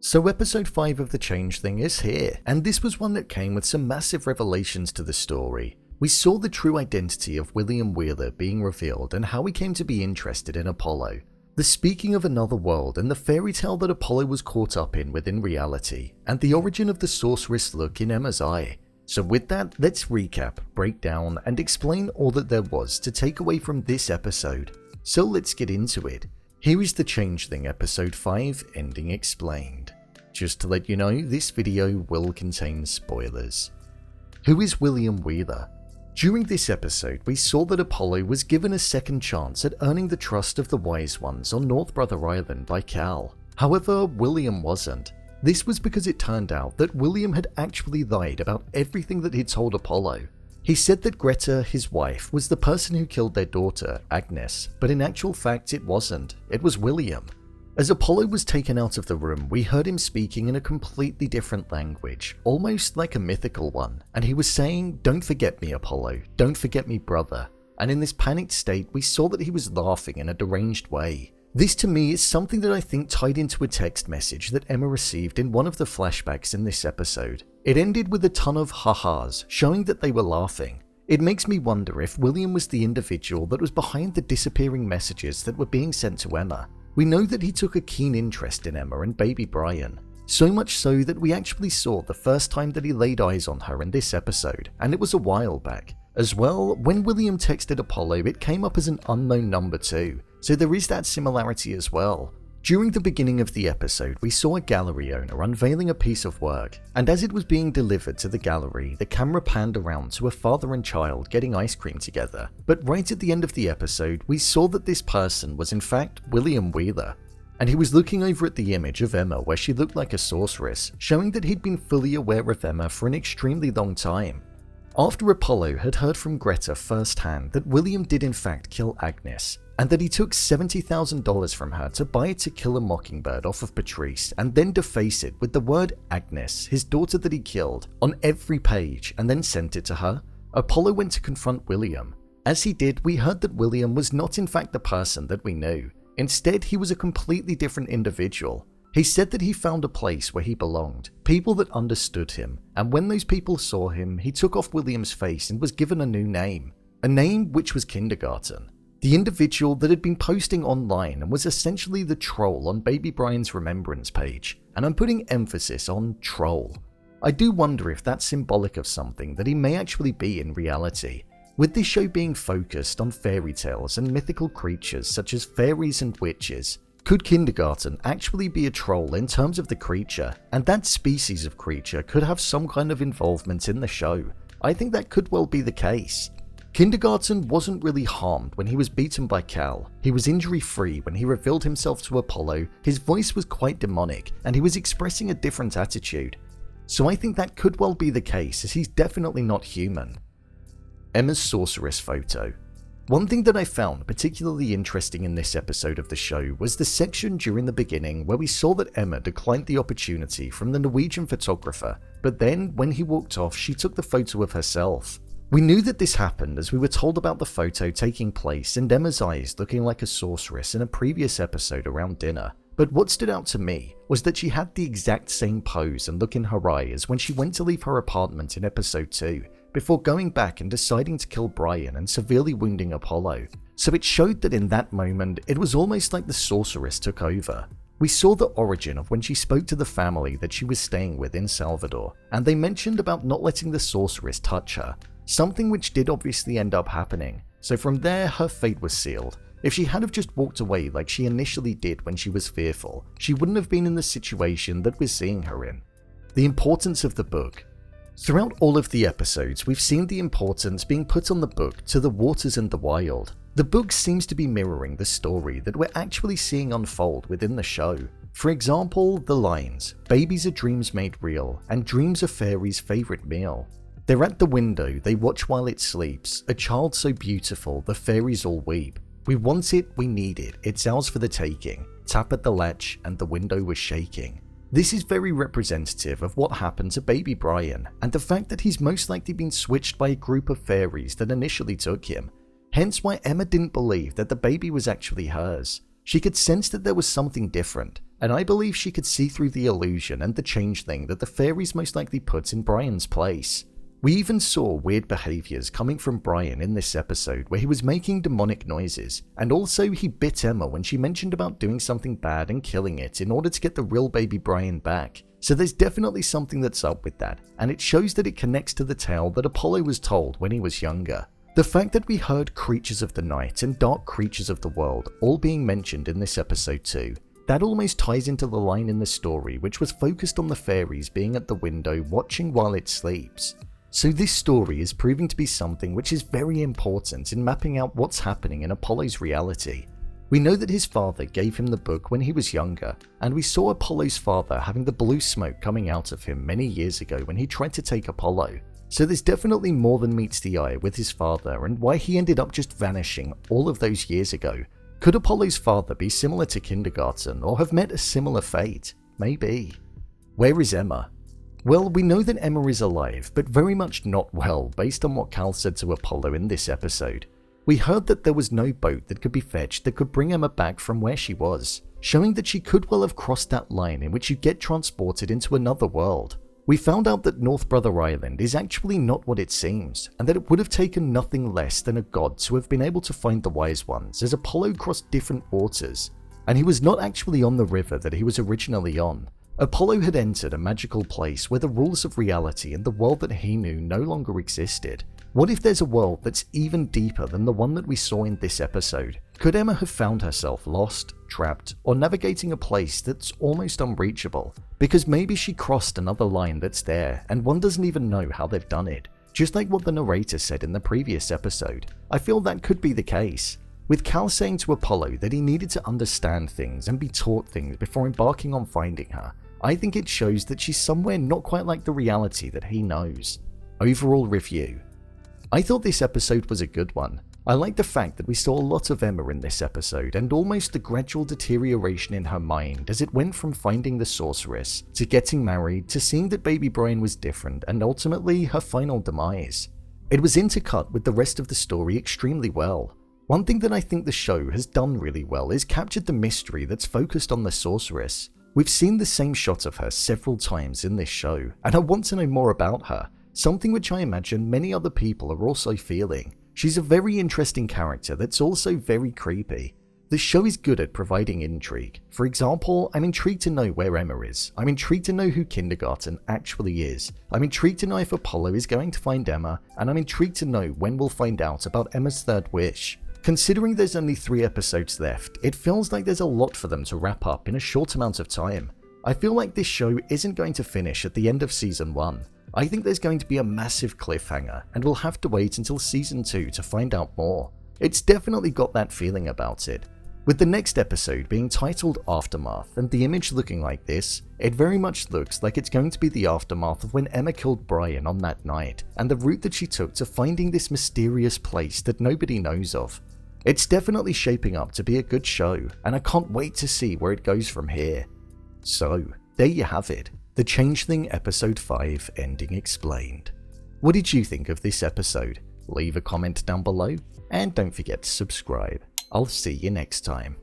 So episode 5 of The Changeling is here, and this was one that came with some massive revelations to the story. We saw the true identity of William Wheeler being revealed and how he came to be interested in Apollo. The speaking of another world and the fairy tale that Apollo was caught up in within reality, and the origin of the sorceress look in Emma's eye. So with that, let's recap, break down, and explain all that there was to take away from this episode. So let's get into it. Here is The Changeling episode 5, Ending Explained. Just to let you know, this video will contain spoilers. Who is William Wheeler? During this episode, we saw that Apollo was given a second chance at earning the trust of the Wise Ones on North Brother Island by Cal. However, William wasn't. This was because it turned out that William had actually lied about everything that he'd told Apollo. He said that Greta, his wife, was the person who killed their daughter, Agnes, but in actual fact it wasn't. It was William. As Apollo was taken out of the room, we heard him speaking in a completely different language, almost like a mythical one, and he was saying, "Don't forget me, Apollo, don't forget me, brother." And in this panicked state, we saw that he was laughing in a deranged way. This to me is something that I think tied into a text message that Emma received in one of the flashbacks in this episode. It ended with a ton of ha-has, showing that they were laughing. It makes me wonder if William was the individual that was behind the disappearing messages that were being sent to Emma. We know that he took a keen interest in Emma and baby Brian, so much so that we actually saw the first time that he laid eyes on her in this episode, and it was a while back. As well, when William texted Apollo, it came up as an unknown number too, so there is that similarity as well. During the beginning of the episode, we saw a gallery owner unveiling a piece of work, and as it was being delivered to the gallery, the camera panned around to a father and child getting ice cream together. But right at the end of the episode, we saw that this person was in fact William Wheeler, and he was looking over at the image of Emma where she looked like a sorceress, showing that he'd been fully aware of Emma for an extremely long time. After Apollo had heard from Greta firsthand that William did in fact kill Agnes, and that he took $70,000 from her to buy it To Kill a Mockingbird off of Patrice and then deface it with the word Agnes, his daughter that he killed, on every page and then sent it to her, Apollo went to confront William. As he did, we heard that William was not in fact the person that we knew. Instead, he was a completely different individual. He said that he found a place where he belonged, people that understood him, and when those people saw him, he took off William's face and was given a new name. A name which was Kinder Garten. The individual that had been posting online and was essentially the troll on baby Brian's remembrance page, and I'm putting emphasis on troll. I do wonder if that's symbolic of something that he may actually be in reality. With this show being focused on fairy tales and mythical creatures such as fairies and witches, could Kinder Garten actually be a troll in terms of the creature, and that species of creature could have some kind of involvement in the show? I think that could well be the case. Kinder Garten wasn't really harmed when he was beaten by Cal. He was injury-free when he revealed himself to Apollo, his voice was quite demonic, and he was expressing a different attitude. So I think that could well be the case, as he's definitely not human. Emma's Sorceress photo. One thing that I found particularly interesting in this episode of the show was the section during the beginning where we saw that Emma declined the opportunity from the Norwegian photographer, but then when he walked off, she took the photo of herself. We knew that this happened as we were told about the photo taking place and Emma's eyes looking like a sorceress in a previous episode around dinner. But what stood out to me was that she had the exact same pose and look in her eye as when she went to leave her apartment in episode 2, before going back and deciding to kill Brian and severely wounding Apollo. So it showed that in that moment, it was almost like the sorceress took over. We saw the origin of when she spoke to the family that she was staying with in Salvador, and they mentioned about not letting the sorceress touch her. Something which did obviously end up happening, so from there her fate was sealed. If she had have just walked away like she initially did when she was fearful, she wouldn't have been in the situation that we're seeing her in. The importance of the book. Throughout all of the episodes, we've seen the importance being put on the book to the waters and the wild. The book seems to be mirroring the story that we're actually seeing unfold within the show. For example, the lines, "Babies are dreams made real, and dreams are fairies' favourite meal." They're at the window, they watch while it sleeps, a child so beautiful, the fairies all weep. We want it, we need it, it's ours for the taking. Tap at the latch, and the window was shaking. This is very representative of what happened to baby Brian, and the fact that he's most likely been switched by a group of fairies that initially took him. Hence why Emma didn't believe that the baby was actually hers. She could sense that there was something different, and I believe she could see through the illusion and the changeling that the fairies most likely put in Brian's place. We even saw weird behaviors coming from Brian in this episode where he was making demonic noises, and also he bit Emma when she mentioned about doing something bad and killing it in order to get the real baby Brian back. So there's definitely something that's up with that, and it shows that it connects to the tale that Apollo was told when he was younger. The fact that we heard creatures of the night and dark creatures of the world all being mentioned in this episode too, that almost ties into the line in the story which was focused on the fairies being at the window watching while it sleeps. So this story is proving to be something which is very important in mapping out what's happening in Apollo's reality. We know that his father gave him the book when he was younger, and we saw Apollo's father having the blue smoke coming out of him many years ago when he tried to take Apollo. So there's definitely more than meets the eye with his father and why he ended up just vanishing all of those years ago. Could Apollo's father be similar to Kinder Garten or have met a similar fate? Maybe. Where is Emma? Well, we know that Emma is alive, but very much not well based on what Cal said to Apollo in this episode. We heard that there was no boat that could be fetched that could bring Emma back from where she was, showing that she could well have crossed that line in which you get transported into another world. We found out that North Brother Island is actually not what it seems, and that it would have taken nothing less than a god to have been able to find the wise ones as Apollo crossed different waters. And he was not actually on the river that he was originally on. Apollo had entered a magical place where the rules of reality and the world that he knew no longer existed. What if there's a world that's even deeper than the one that we saw in this episode? Could Emma have found herself lost, trapped, or navigating a place that's almost unreachable? Because maybe she crossed another line that's there and one doesn't even know how they've done it. Just like what the narrator said in the previous episode. I feel that could be the case. With Cal saying to Apollo that he needed to understand things and be taught things before embarking on finding her, I think it shows that she's somewhere not quite like the reality that he knows. Overall review. I thought this episode was a good one. I like the fact that we saw a lot of Emma in this episode and almost the gradual deterioration in her mind as it went from finding the Sorceress, to getting married, to seeing that baby Brian was different, and ultimately her final demise. It was intercut with the rest of the story extremely well. One thing that I think the show has done really well is captured the mystery that's focused on the Sorceress. We've seen the same shot of her several times in this show, and I want to know more about her, something which I imagine many other people are also feeling. She's a very interesting character that's also very creepy. The show is good at providing intrigue. For example, I'm intrigued to know where Emma is. I'm intrigued to know who Kinder Garten actually is. I'm intrigued to know if Apollo is going to find Emma, and I'm intrigued to know when we'll find out about Emma's third wish. Considering there's only 3 episodes left, it feels like there's a lot for them to wrap up in a short amount of time. I feel like this show isn't going to finish at the end of Season 1. I think there's going to be a massive cliffhanger, and we'll have to wait until Season 2 to find out more. It's definitely got that feeling about it. With the next episode being titled Aftermath and the image looking like this, it very much looks like it's going to be the aftermath of when Emma killed Brian on that night, and the route that she took to finding this mysterious place that nobody knows of. It's definitely shaping up to be a good show, and I can't wait to see where it goes from here. So, there you have it, The Changeling Episode 5 Ending Explained. What did you think of this episode? Leave a comment down below, and don't forget to subscribe. I'll see you next time.